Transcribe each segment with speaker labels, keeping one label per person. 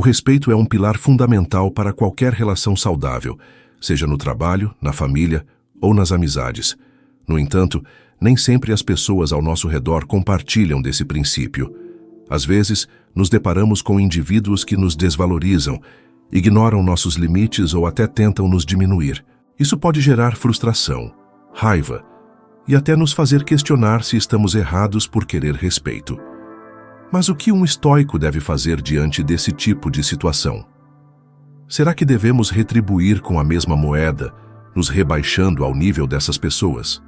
Speaker 1: respeito é um pilar fundamental para qualquer relação saudável, seja no trabalho, na família ou nas amizades. No entanto, nem sempre as pessoas ao nosso redor compartilham desse princípio. Às vezes, nos deparamos com indivíduos que nos desvalorizam, ignoram nossos limites ou até tentam nos diminuir. Isso pode gerar frustração, raiva e até nos fazer questionar se estamos errados por querer respeito. Mas o que um estoico deve fazer diante desse tipo de situação? Será que devemos retribuir com a mesma moeda, nos rebaixando ao nível dessas pessoas?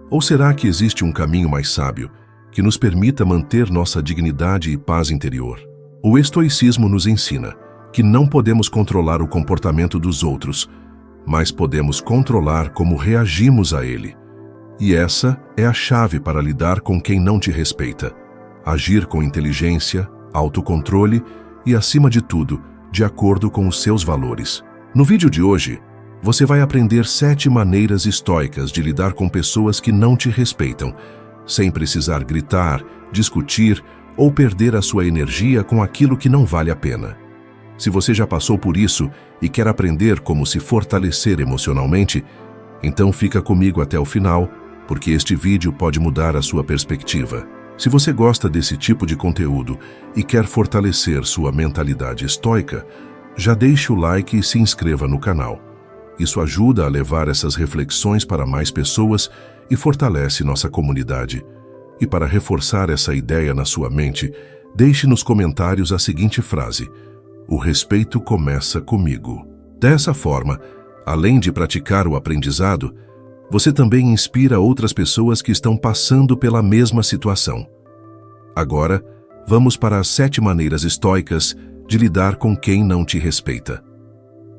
Speaker 1: Ou será que existe um caminho mais sábio, que nos permita manter nossa dignidade e paz interior? O estoicismo nos ensina que não podemos controlar o comportamento dos outros, mas podemos controlar como reagimos a ele. E essa é a chave para lidar com quem não te respeita. Agir com inteligência, autocontrole e, acima de tudo, de acordo com os seus valores. No vídeo de hoje, você vai aprender 7 maneiras estoicas de lidar com pessoas que não te respeitam, sem precisar gritar, discutir ou perder a sua energia com aquilo que não vale a pena. Se você já passou por isso e quer aprender como se fortalecer emocionalmente, então fica comigo até o final, porque este vídeo pode mudar a sua perspectiva. Se você gosta desse tipo de conteúdo e quer fortalecer sua mentalidade estoica, já deixe o like e se inscreva no canal. Isso ajuda a levar essas reflexões para mais pessoas e fortalece nossa comunidade. E para reforçar essa ideia na sua mente, deixe nos comentários a seguinte frase: o respeito começa comigo. Dessa forma, além de praticar o aprendizado, você também inspira outras pessoas que estão passando pela mesma situação. Agora, vamos para as 7 maneiras estoicas de lidar com quem não te respeita.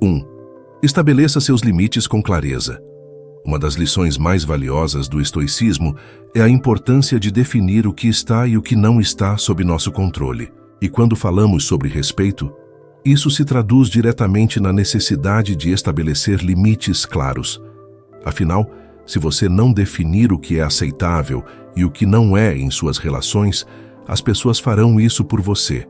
Speaker 1: 1. Estabeleça seus limites com clareza. Uma das lições mais valiosas do estoicismo é a importância de definir o que está e o que não está sob nosso controle. E quando falamos sobre respeito, isso se traduz diretamente na necessidade de estabelecer limites claros. Afinal, se você não definir o que é aceitável e o que não é em suas relações, as pessoas farão isso por você.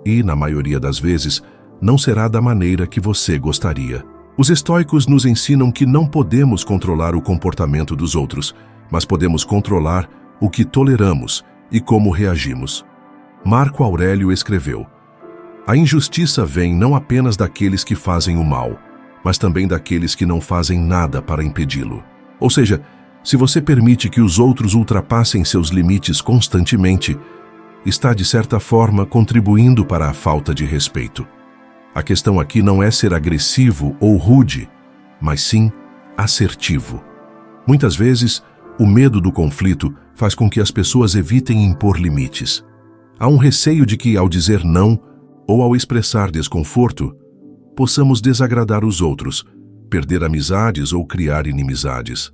Speaker 1: E, na maioria das vezes, não será da maneira que você gostaria. Os estoicos nos ensinam que não podemos controlar o comportamento dos outros, mas podemos controlar o que toleramos e como reagimos. Marco Aurélio escreveu: a injustiça vem não apenas daqueles que fazem o mal, mas também daqueles que não fazem nada para impedi-lo. Ou seja, se você permite que os outros ultrapassem seus limites constantemente, está de certa forma contribuindo para a falta de respeito. A questão aqui não é ser agressivo ou rude, mas sim assertivo. Muitas vezes, o medo do conflito faz com que as pessoas evitem impor limites. Há um receio de que, ao dizer não ou ao expressar desconforto, possamos desagradar os outros, perder amizades ou criar inimizades.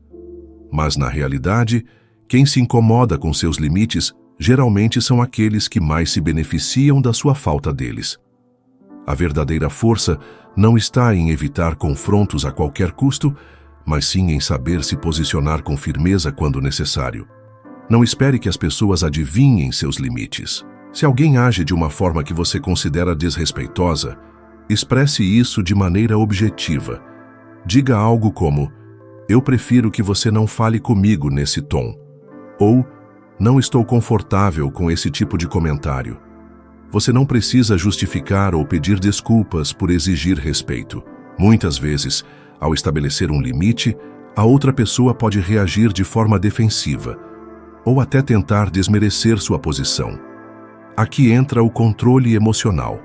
Speaker 1: Mas, na realidade, quem se incomoda com seus limites geralmente são aqueles que mais se beneficiam da sua falta deles. A verdadeira força não está em evitar confrontos a qualquer custo, mas sim em saber se posicionar com firmeza quando necessário. Não espere que as pessoas adivinhem seus limites. Se alguém age de uma forma que você considera desrespeitosa, expresse isso de maneira objetiva. Diga algo como: eu prefiro que você não fale comigo nesse tom. Ou, não estou confortável com esse tipo de comentário. Você não precisa justificar ou pedir desculpas por exigir respeito. Muitas vezes, ao estabelecer um limite, a outra pessoa pode reagir de forma defensiva, ou até tentar desmerecer sua posição. Aqui entra o controle emocional.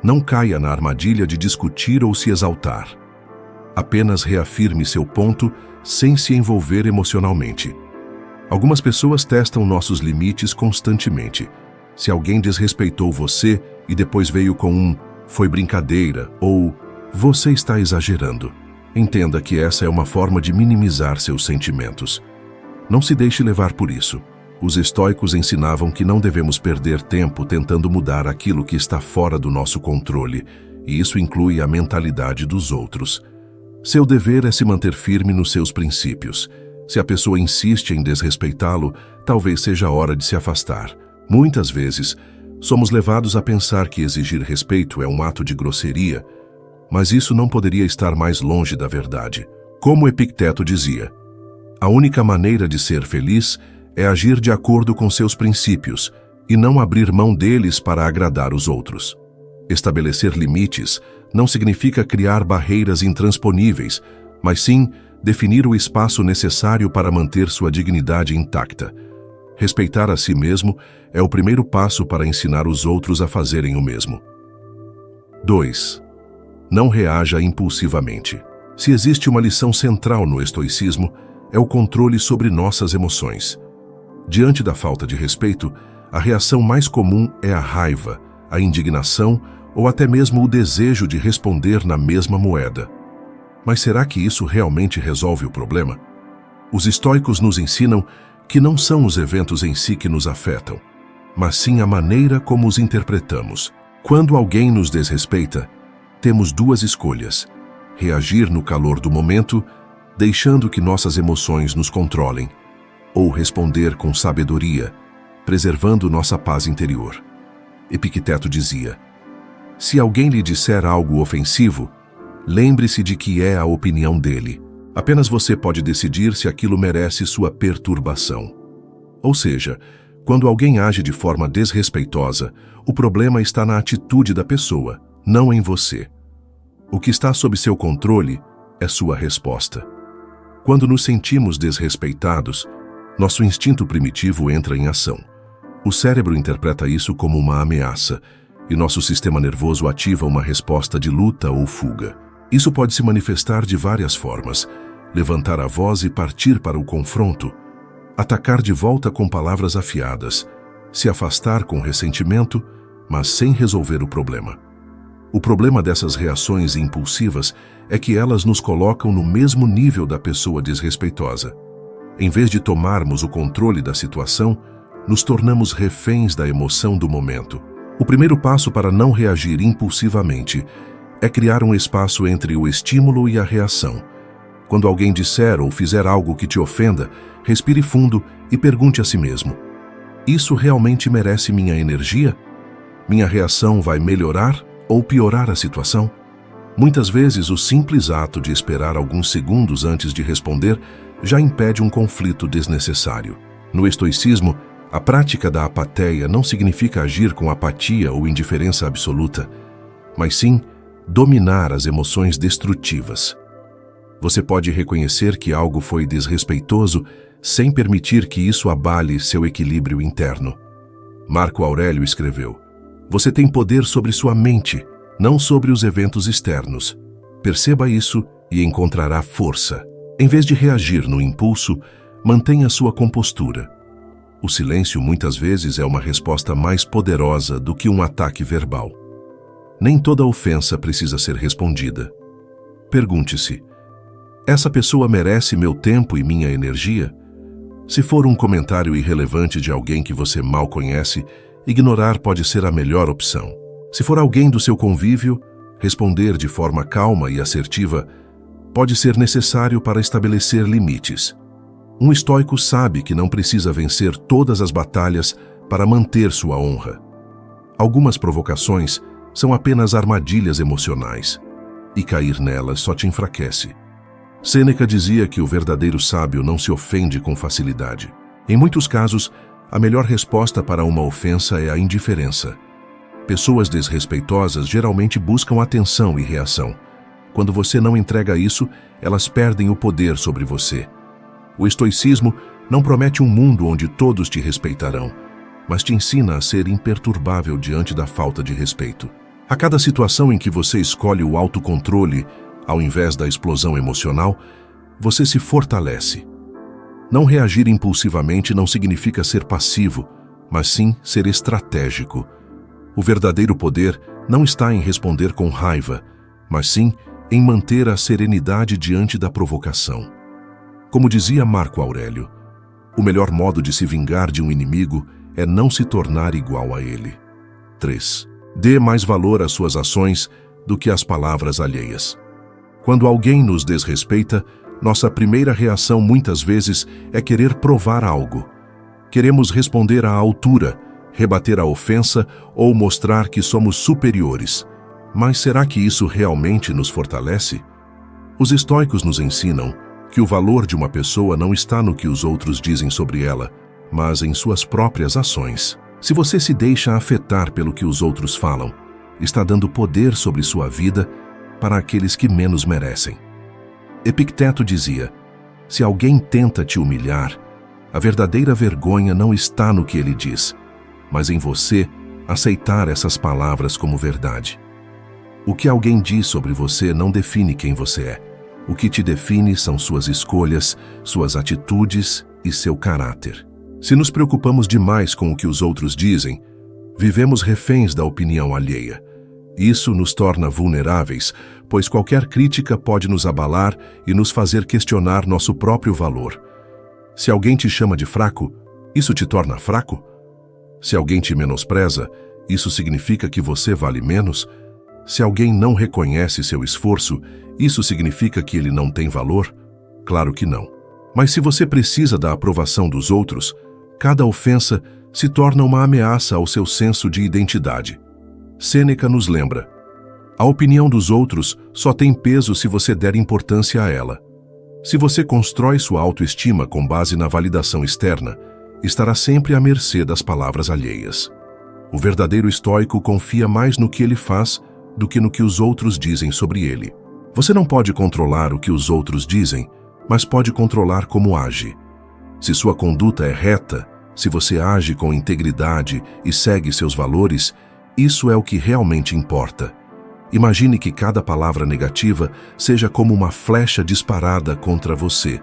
Speaker 1: Não caia na armadilha de discutir ou se exaltar. Apenas reafirme seu ponto sem se envolver emocionalmente. Algumas pessoas testam nossos limites constantemente. Se alguém desrespeitou você e depois veio com um "foi brincadeira" ou "você está exagerando", entenda que essa é uma forma de minimizar seus sentimentos. Não se deixe levar por isso. Os estoicos ensinavam que não devemos perder tempo tentando mudar aquilo que está fora do nosso controle, e isso inclui a mentalidade dos outros. Seu dever é se manter firme nos seus princípios. Se a pessoa insiste em desrespeitá-lo, talvez seja a hora de se afastar. Muitas vezes, Somos levados a pensar que exigir respeito é um ato de grosseria, mas isso não poderia estar mais longe da verdade. Como Epicteto dizia, a única maneira de ser feliz é agir de acordo com seus princípios e não abrir mão deles para agradar os outros. Estabelecer limites não significa criar barreiras intransponíveis, mas sim definir o espaço necessário para manter sua dignidade intacta. Respeitar a si mesmo é o primeiro passo para ensinar os outros a fazerem o mesmo. 2. Não reaja impulsivamente. Se existe uma lição central no estoicismo, é o controle sobre nossas emoções. Diante da falta de respeito, a reação mais comum é a raiva, a indignação ou até mesmo o desejo de responder na mesma moeda. Mas será que isso realmente resolve o problema? Os estoicos nos ensinam que não são os eventos em si que nos afetam, mas sim a maneira como os interpretamos. Quando alguém nos desrespeita, temos duas escolhas: reagir no calor do momento, deixando que nossas emoções nos controlem, ou responder com sabedoria, preservando nossa paz interior. Epicteto dizia: se alguém lhe disser algo ofensivo, lembre-se de que é a opinião dele. Apenas você pode decidir se aquilo merece sua perturbação. Ou seja, quando alguém age de forma desrespeitosa, o problema está na atitude da pessoa, não em você. O que está sob seu controle é sua resposta. Quando nos sentimos desrespeitados, nosso instinto primitivo entra em ação. O cérebro interpreta isso como uma ameaça, e nosso sistema nervoso ativa uma resposta de luta ou fuga. Isso pode se manifestar de várias formas: levantar a voz e partir para o confronto, atacar de volta com palavras afiadas, se afastar com ressentimento, mas sem resolver o problema. O problema dessas reações impulsivas é que elas nos colocam no mesmo nível da pessoa desrespeitosa. Em vez de tomarmos o controle da situação, nos tornamos reféns da emoção do momento. O primeiro passo para não reagir impulsivamente é criar um espaço entre o estímulo e a reação. Quando alguém disser ou fizer algo que te ofenda, respire fundo e pergunte a si mesmo: isso realmente merece minha energia? Minha reação vai melhorar ou piorar a situação? Muitas vezes, o simples ato de esperar alguns segundos antes de responder já impede um conflito desnecessário. No estoicismo, a prática da apatheia não significa agir com apatia ou indiferença absoluta, mas sim dominar as emoções destrutivas. Você pode reconhecer que algo foi desrespeitoso sem permitir que isso abale seu equilíbrio interno. Marco Aurélio escreveu: você tem poder sobre sua mente, não sobre os eventos externos. Perceba isso e encontrará força. Em vez de reagir no impulso, mantenha sua compostura. O silêncio muitas vezes é uma resposta mais poderosa do que um ataque verbal. Nem toda ofensa precisa ser respondida. Pergunte-se: essa pessoa merece meu tempo e minha energia? Se for um comentário irrelevante de alguém que você mal conhece, ignorar pode ser a melhor opção. Se for alguém do seu convívio, responder de forma calma e assertiva pode ser necessário para estabelecer limites. Um estoico sabe que não precisa vencer todas as batalhas para manter sua honra. Algumas provocações são apenas armadilhas emocionais, e cair nelas só te enfraquece. Sêneca dizia que o verdadeiro sábio não se ofende com facilidade. Em muitos casos, a melhor resposta para uma ofensa é a indiferença. Pessoas desrespeitosas geralmente buscam atenção e reação. Quando você não entrega isso, elas perdem o poder sobre você. O estoicismo não promete um mundo onde todos te respeitarão, mas te ensina a ser imperturbável diante da falta de respeito. A cada situação em que você escolhe o autocontrole, ao invés da explosão emocional, você se fortalece. Não reagir impulsivamente não significa ser passivo, mas sim ser estratégico. O verdadeiro poder não está em responder com raiva, mas sim em manter a serenidade diante da provocação. Como dizia Marco Aurélio, o melhor modo de se vingar de um inimigo é não se tornar igual a ele. 3. Dê mais valor às suas ações do que às palavras alheias. Quando alguém nos desrespeita, nossa primeira reação muitas vezes é querer provar algo. Queremos responder à altura, rebater a ofensa ou mostrar que somos superiores. Mas será que isso realmente nos fortalece? Os estoicos nos ensinam que o valor de uma pessoa não está no que os outros dizem sobre ela, mas em suas próprias ações. Se você se deixa afetar pelo que os outros falam, está dando poder sobre sua vida para aqueles que menos merecem. Epicteto dizia: se alguém tenta te humilhar, a verdadeira vergonha não está no que ele diz, mas em você aceitar essas palavras como verdade. O que alguém diz sobre você não define quem você é. O que te define são suas escolhas, suas atitudes e seu caráter. Se nos preocupamos demais com o que os outros dizem, vivemos reféns da opinião alheia. Isso nos torna vulneráveis, pois qualquer crítica pode nos abalar e nos fazer questionar nosso próprio valor. Se alguém te chama de fraco, isso te torna fraco? Se alguém te menospreza, isso significa que você vale menos? Se alguém não reconhece seu esforço, isso significa que ele não tem valor? Claro que não. Mas se você precisa da aprovação dos outros, cada ofensa se torna uma ameaça ao seu senso de identidade. Sêneca nos lembra: a opinião dos outros só tem peso se você der importância a ela. Se você constrói sua autoestima com base na validação externa, estará sempre à mercê das palavras alheias. O verdadeiro estoico confia mais no que ele faz do que no que os outros dizem sobre ele. Você não pode controlar o que os outros dizem, mas pode controlar como age. Se sua conduta é reta, se você age com integridade e segue seus valores, isso é o que realmente importa. Imagine que cada palavra negativa seja como uma flecha disparada contra você.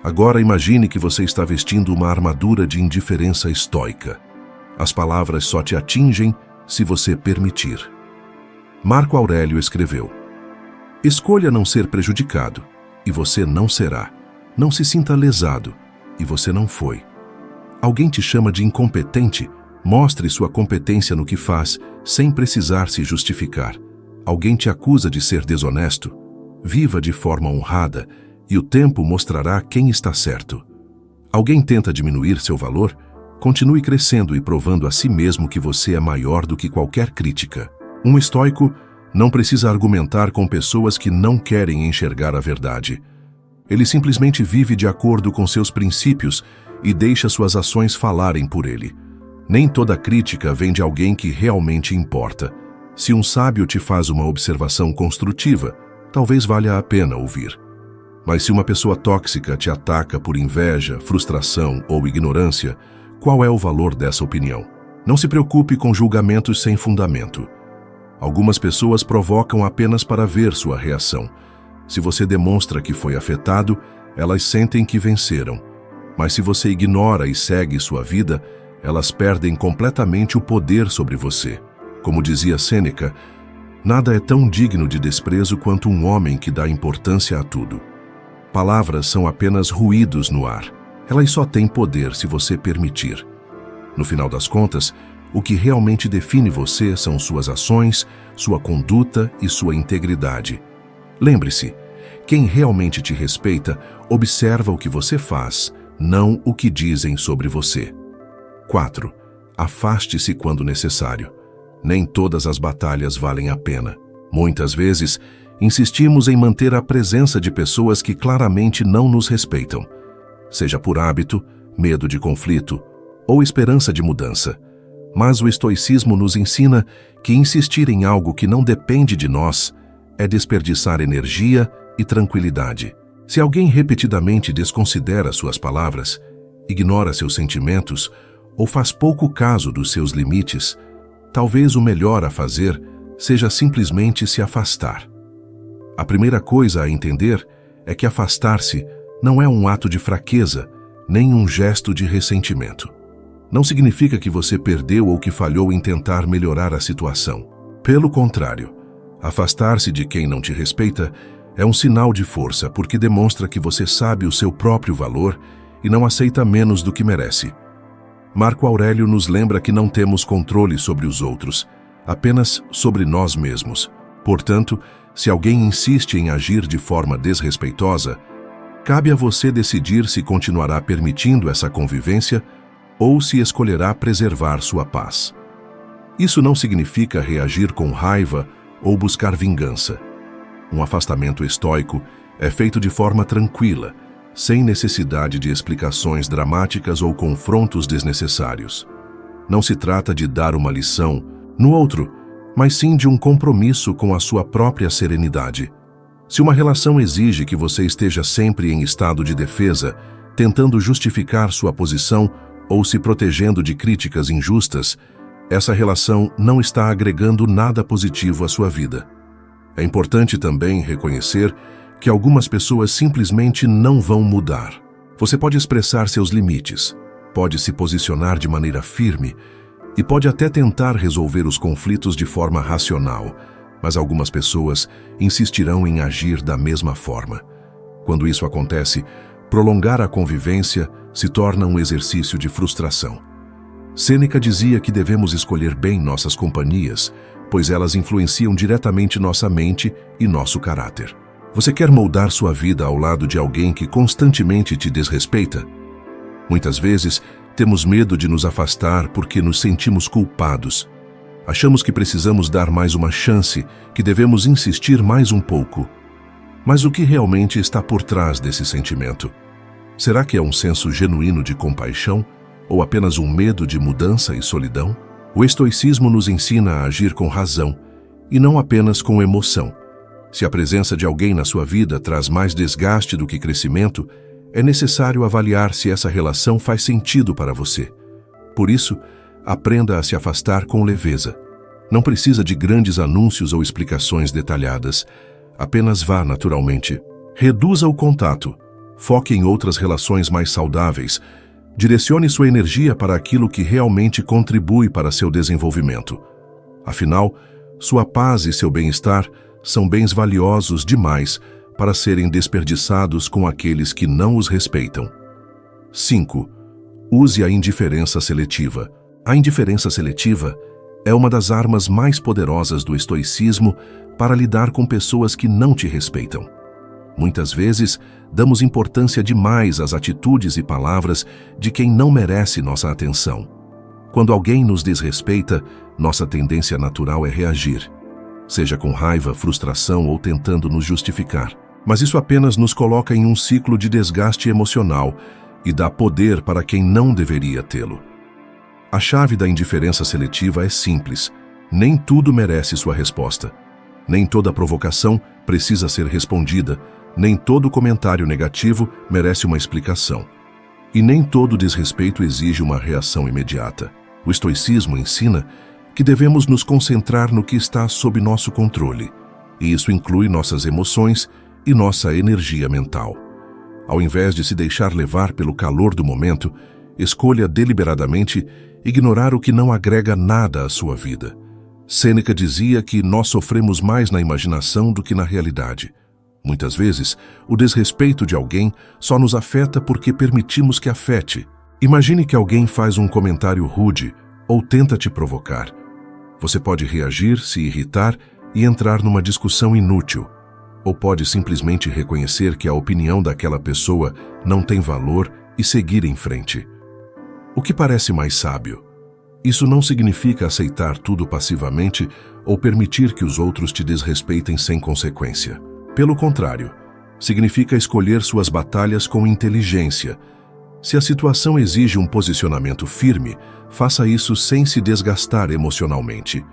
Speaker 1: Agora imagine que você está vestindo uma armadura de indiferença estoica. As palavras só te atingem se você permitir. Marco Aurélio escreveu: escolha não ser prejudicado, e você não será. Não se sinta lesado, e você não foi. Alguém te chama de incompetente? Mostre sua competência no que faz, sem precisar se justificar. Alguém te acusa de ser desonesto? Viva de forma honrada, e o tempo mostrará quem está certo. Alguém tenta diminuir seu valor? Continue crescendo e provando a si mesmo que você é maior do que qualquer crítica. Um estoico não precisa argumentar com pessoas que não querem enxergar a verdade. Ele simplesmente vive de acordo com seus princípios e deixa suas ações falarem por ele. Nem toda crítica vem de alguém que realmente importa. Se um sábio te faz uma observação construtiva, talvez valha a pena ouvir. Mas se uma pessoa tóxica te ataca por inveja, frustração ou ignorância, qual é o valor dessa opinião? Não se preocupe com julgamentos sem fundamento. Algumas pessoas provocam apenas para ver sua reação. Se você demonstra que foi afetado, elas sentem que venceram. Mas se você ignora e segue sua vida, elas perdem completamente o poder sobre você. Como dizia Sêneca, nada é tão digno de desprezo quanto um homem que dá importância a tudo. Palavras são apenas ruídos no ar. Elas só têm poder se você permitir. No final das contas, o que realmente define você são suas ações, sua conduta e sua integridade. Lembre-se, quem realmente te respeita observa o que você faz, não o que dizem sobre você. 4. Afaste-se quando necessário. Nem todas as batalhas valem a pena. Muitas vezes, insistimos em manter a presença de pessoas que claramente não nos respeitam, seja por hábito, medo de conflito ou esperança de mudança. Mas o estoicismo nos ensina que insistir em algo que não depende de nós é desperdiçar energia e tranquilidade. Se alguém repetidamente desconsidera suas palavras, ignora seus sentimentos ou faz pouco caso dos seus limites, talvez o melhor a fazer seja simplesmente se afastar. A primeira coisa a entender é que afastar-se não é um ato de fraqueza, nem um gesto de ressentimento. Não significa que você perdeu ou que falhou em tentar melhorar a situação. Pelo contrário, afastar-se de quem não te respeita é um sinal de força, porque demonstra que você sabe o seu próprio valor e não aceita menos do que merece. Marco Aurélio nos lembra que não temos controle sobre os outros, apenas sobre nós mesmos. Portanto, se alguém insiste em agir de forma desrespeitosa, cabe a você decidir se continuará permitindo essa convivência ou se escolherá preservar sua paz. Isso não significa reagir com raiva ou buscar vingança. Um afastamento estoico é feito de forma tranquila, sem necessidade de explicações dramáticas ou confrontos desnecessários. Não se trata de dar uma lição no outro, mas sim de um compromisso com a sua própria serenidade. Se uma relação exige que você esteja sempre em estado de defesa, tentando justificar sua posição ou se protegendo de críticas injustas, essa relação não está agregando nada positivo à sua vida. É importante também reconhecer que algumas pessoas simplesmente não vão mudar. Você pode expressar seus limites, pode se posicionar de maneira firme e pode até tentar resolver os conflitos de forma racional, mas algumas pessoas insistirão em agir da mesma forma. Quando isso acontece, prolongar a convivência se torna um exercício de frustração. Sêneca dizia que devemos escolher bem nossas companhias, pois elas influenciam diretamente nossa mente e nosso caráter. Você quer moldar sua vida ao lado de alguém que constantemente te desrespeita? Muitas vezes, temos medo de nos afastar porque nos sentimos culpados. Achamos que precisamos dar mais uma chance, que devemos insistir mais um pouco. Mas o que realmente está por trás desse sentimento? Será que é um senso genuíno de compaixão ou apenas um medo de mudança e solidão? O estoicismo nos ensina a agir com razão e não apenas com emoção. Se a presença de alguém na sua vida traz mais desgaste do que crescimento, é necessário avaliar se essa relação faz sentido para você. Por isso, aprenda a se afastar com leveza. Não precisa de grandes anúncios ou explicações detalhadas. Apenas vá naturalmente. Reduza o contato. Foque em outras relações mais saudáveis. Direcione sua energia para aquilo que realmente contribui para seu desenvolvimento. Afinal, sua paz e seu bem-estar são bens valiosos demais para serem desperdiçados com aqueles que não os respeitam. 5. Use a indiferença seletiva. A indiferença seletiva é uma das armas mais poderosas do estoicismo para lidar com pessoas que não te respeitam. Muitas vezes, damos importância demais às atitudes e palavras de quem não merece nossa atenção. Quando alguém nos desrespeita, nossa tendência natural é reagir, seja com raiva, frustração ou tentando nos justificar. Mas isso apenas nos coloca em um ciclo de desgaste emocional e dá poder para quem não deveria tê-lo. A chave da indiferença seletiva é simples. Nem tudo merece sua resposta. Nem toda provocação precisa ser respondida. Nem todo comentário negativo merece uma explicação. E nem todo desrespeito exige uma reação imediata. O estoicismo ensina que devemos nos concentrar no que está sob nosso controle. E isso inclui nossas emoções e nossa energia mental. Ao invés de se deixar levar pelo calor do momento, escolha deliberadamente ignorar o que não agrega nada à sua vida. Sêneca dizia que nós sofremos mais na imaginação do que na realidade. Muitas vezes, o desrespeito de alguém só nos afeta porque permitimos que afete. Imagine que alguém faz um comentário rude ou tenta te provocar. Você pode reagir, se irritar e entrar numa discussão inútil. Ou pode simplesmente reconhecer que a opinião daquela pessoa não tem valor e seguir em frente. O que parece mais sábio? Isso não significa aceitar tudo passivamente ou permitir que os outros te desrespeitem sem consequência. Pelo contrário, significa escolher suas batalhas com inteligência. Se a situação exige um posicionamento firme, faça isso sem se desgastar emocionalmente.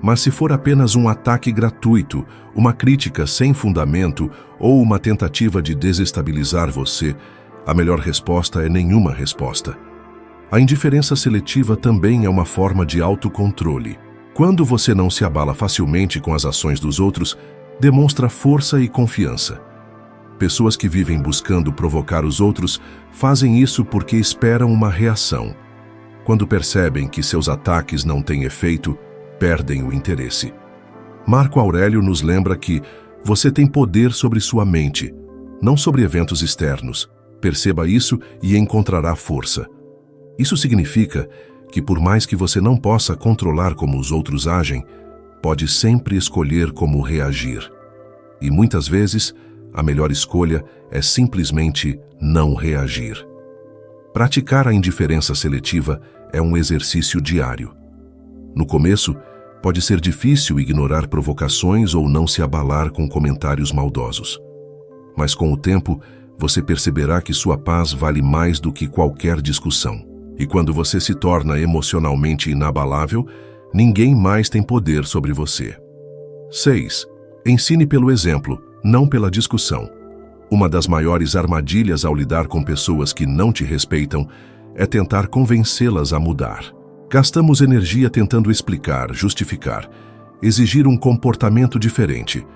Speaker 1: Mas se for apenas um ataque gratuito, uma crítica sem fundamento ou uma tentativa de desestabilizar você, a melhor resposta é nenhuma resposta. A indiferença seletiva também é uma forma de autocontrole. Quando você não se abala facilmente com as ações dos outros, demonstra força e confiança. Pessoas que vivem buscando provocar os outros fazem isso porque esperam uma reação. Quando percebem que seus ataques não têm efeito, perdem o interesse. Marco Aurélio nos lembra que você tem poder sobre sua mente, não sobre eventos externos. Perceba isso e encontrará força. Isso significa que, por mais que você não possa controlar como os outros agem, pode sempre escolher como reagir. E muitas vezes, a melhor escolha é simplesmente não reagir. Praticar a indiferença seletiva é um exercício diário. No começo, pode ser difícil ignorar provocações ou não se abalar com comentários maldosos. Mas com o tempo, você perceberá que sua paz vale mais do que qualquer discussão. E quando você se torna emocionalmente inabalável, ninguém mais tem poder sobre você. 6. Ensine pelo exemplo, não pela discussão. Uma das maiores armadilhas ao lidar com pessoas que não te respeitam é tentar convencê-las a mudar. Gastamos energia tentando explicar, justificar, exigir um comportamento diferente,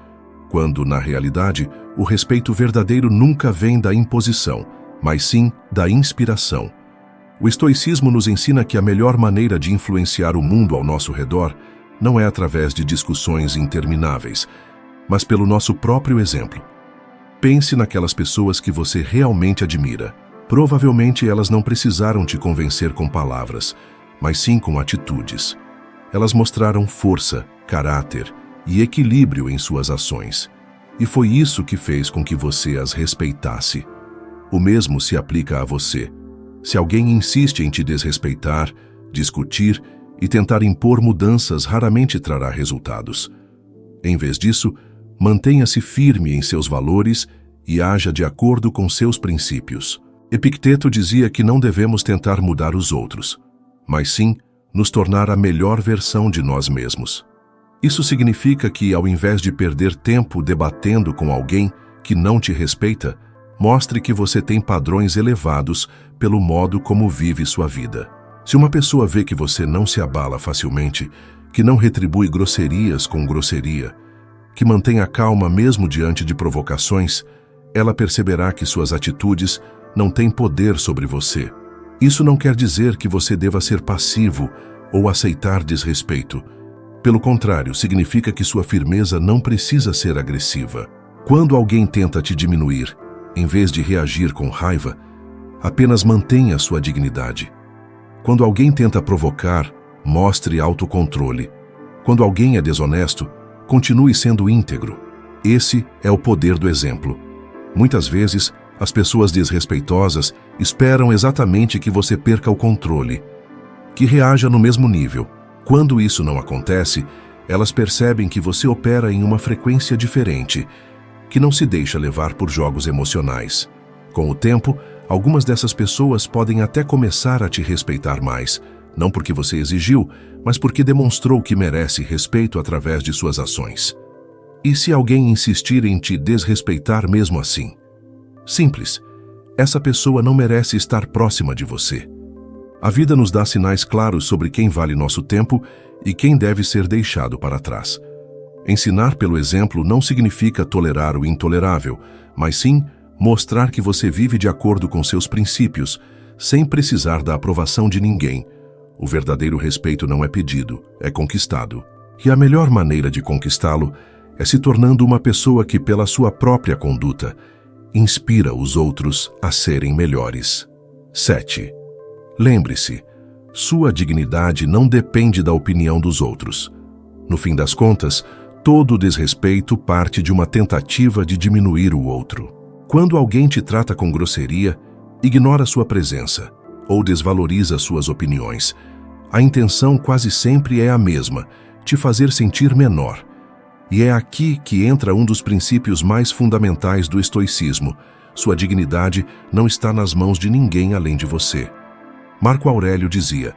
Speaker 1: quando, na realidade, o respeito verdadeiro nunca vem da imposição, mas sim da inspiração. O estoicismo nos ensina que a melhor maneira de influenciar o mundo ao nosso redor não é através de discussões intermináveis, mas pelo nosso próprio exemplo. Pense naquelas pessoas que você realmente admira. Provavelmente elas não precisaram te convencer com palavras, mas sim com atitudes. Elas mostraram força, caráter e equilíbrio em suas ações. E foi isso que fez com que você as respeitasse. O mesmo se aplica a você. Se alguém insiste em te desrespeitar, discutir e tentar impor mudanças, raramente trará resultados. Em vez disso, mantenha-se firme em seus valores e haja de acordo com seus princípios. Epicteto dizia que não devemos tentar mudar os outros, mas sim nos tornar a melhor versão de nós mesmos. Isso significa que, ao invés de perder tempo debatendo com alguém que não te respeita, mostre que você tem padrões elevados pelo modo como vive sua vida. Se uma pessoa vê que você não se abala facilmente, que não retribui grosserias com grosseria, que mantém a calma mesmo diante de provocações, ela perceberá que suas atitudes não têm poder sobre você. Isso não quer dizer que você deva ser passivo ou aceitar desrespeito. Pelo contrário, significa que sua firmeza não precisa ser agressiva. Quando alguém tenta te diminuir, em vez de reagir com raiva, apenas mantenha sua dignidade. Quando alguém tenta provocar, mostre autocontrole. Quando alguém é desonesto, continue sendo íntegro. Esse é o poder do exemplo. Muitas vezes, as pessoas desrespeitosas esperam exatamente que você perca o controle, que reaja no mesmo nível. Quando isso não acontece, elas percebem que você opera em uma frequência diferente, que não se deixa levar por jogos emocionais. Com o tempo, algumas dessas pessoas podem até começar a te respeitar mais, não porque você exigiu, mas porque demonstrou que merece respeito através de suas ações. E se alguém insistir em te desrespeitar mesmo assim? Simples. Essa pessoa não merece estar próxima de você. A vida nos dá sinais claros sobre quem vale nosso tempo e quem deve ser deixado para trás. Ensinar pelo exemplo não significa tolerar o intolerável, mas sim mostrar que você vive de acordo com seus princípios, sem precisar da aprovação de ninguém. O verdadeiro respeito não é pedido, é conquistado. E a melhor maneira de conquistá-lo é se tornando uma pessoa que, pela sua própria conduta, inspira os outros a serem melhores. 7. Lembre-se, sua dignidade não depende da opinião dos outros. No fim das contas, todo desrespeito parte de uma tentativa de diminuir o outro. Quando alguém te trata com grosseria, ignora sua presença ou desvaloriza suas opiniões, a intenção quase sempre é a mesma, te fazer sentir menor. E é aqui que entra um dos princípios mais fundamentais do estoicismo. Sua dignidade não está nas mãos de ninguém além de você. Marco Aurélio dizia: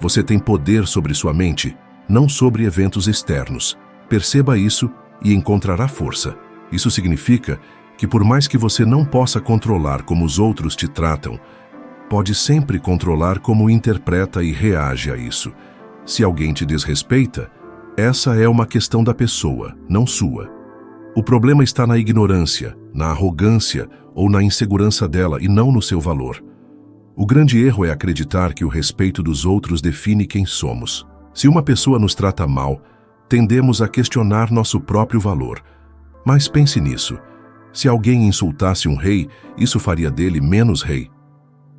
Speaker 1: você tem poder sobre sua mente, não sobre eventos externos. Perceba isso e encontrará força. Isso significa que, por mais que você não possa controlar como os outros te tratam, pode sempre controlar como interpreta e reage a isso. Se alguém te desrespeita, essa é uma questão da pessoa, não sua. O problema está na ignorância, na arrogância ou na insegurança dela e não no seu valor. O grande erro é acreditar que o respeito dos outros define quem somos. Se uma pessoa nos trata mal, tendemos a questionar nosso próprio valor. Mas pense nisso. Se alguém insultasse um rei, isso faria dele menos rei.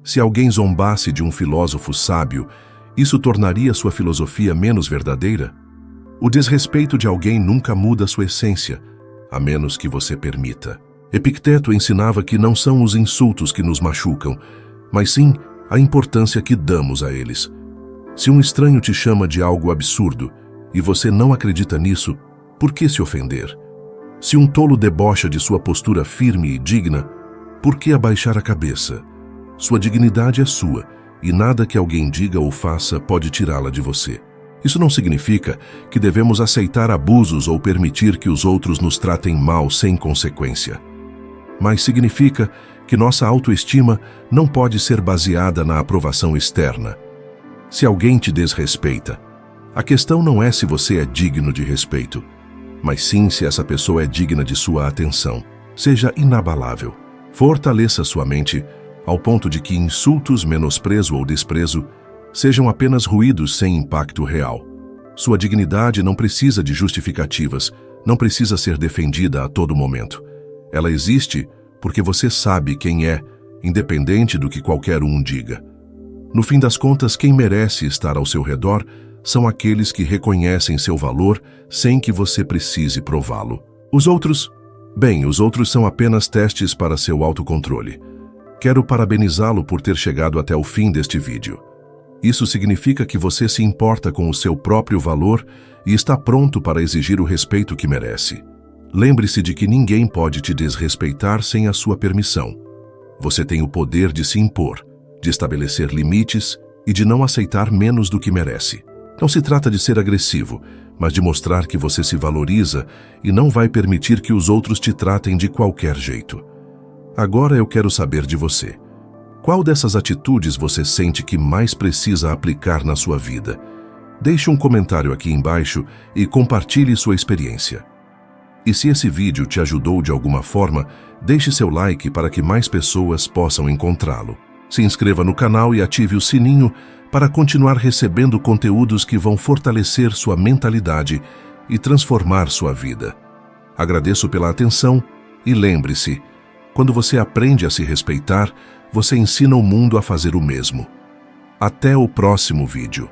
Speaker 1: Se alguém zombasse de um filósofo sábio, isso tornaria sua filosofia menos verdadeira? O desrespeito de alguém nunca muda sua essência, a menos que você permita. Epicteto ensinava que não são os insultos que nos machucam, mas sim a importância que damos a eles. Se um estranho te chama de algo absurdo e você não acredita nisso, por que se ofender? Se um tolo debocha de sua postura firme e digna, por que abaixar a cabeça? Sua dignidade é sua e nada que alguém diga ou faça pode tirá-la de você. Isso não significa que devemos aceitar abusos ou permitir que os outros nos tratem mal sem consequência. Mas significa que nossa autoestima não pode ser baseada na aprovação externa. Se alguém te desrespeita, a questão não é se você é digno de respeito, mas sim se essa pessoa é digna de sua atenção. Seja inabalável. Fortaleça sua mente ao ponto de que insultos, menosprezo ou desprezo sejam apenas ruídos sem impacto real. Sua dignidade não precisa de justificativas, não precisa ser defendida a todo momento. Ela existe porque você sabe quem é, independente do que qualquer um diga. No fim das contas, quem merece estar ao seu redor são aqueles que reconhecem seu valor sem que você precise prová-lo. Os outros são apenas testes para seu autocontrole. Quero parabenizá-lo por ter chegado até o fim deste vídeo. Isso significa que você se importa com o seu próprio valor e está pronto para exigir o respeito que merece. Lembre-se de que ninguém pode te desrespeitar sem a sua permissão. Você tem o poder de se impor, de estabelecer limites e de não aceitar menos do que merece. Não se trata de ser agressivo, mas de mostrar que você se valoriza e não vai permitir que os outros te tratem de qualquer jeito. Agora eu quero saber de você. Qual dessas atitudes você sente que mais precisa aplicar na sua vida? Deixe um comentário aqui embaixo e compartilhe sua experiência. E se esse vídeo te ajudou de alguma forma, deixe seu like para que mais pessoas possam encontrá-lo. Se inscreva no canal e ative o sininho para continuar recebendo conteúdos que vão fortalecer sua mentalidade e transformar sua vida. Agradeço pela atenção e lembre-se, quando você aprende a se respeitar, você ensina o mundo a fazer o mesmo. Até o próximo vídeo.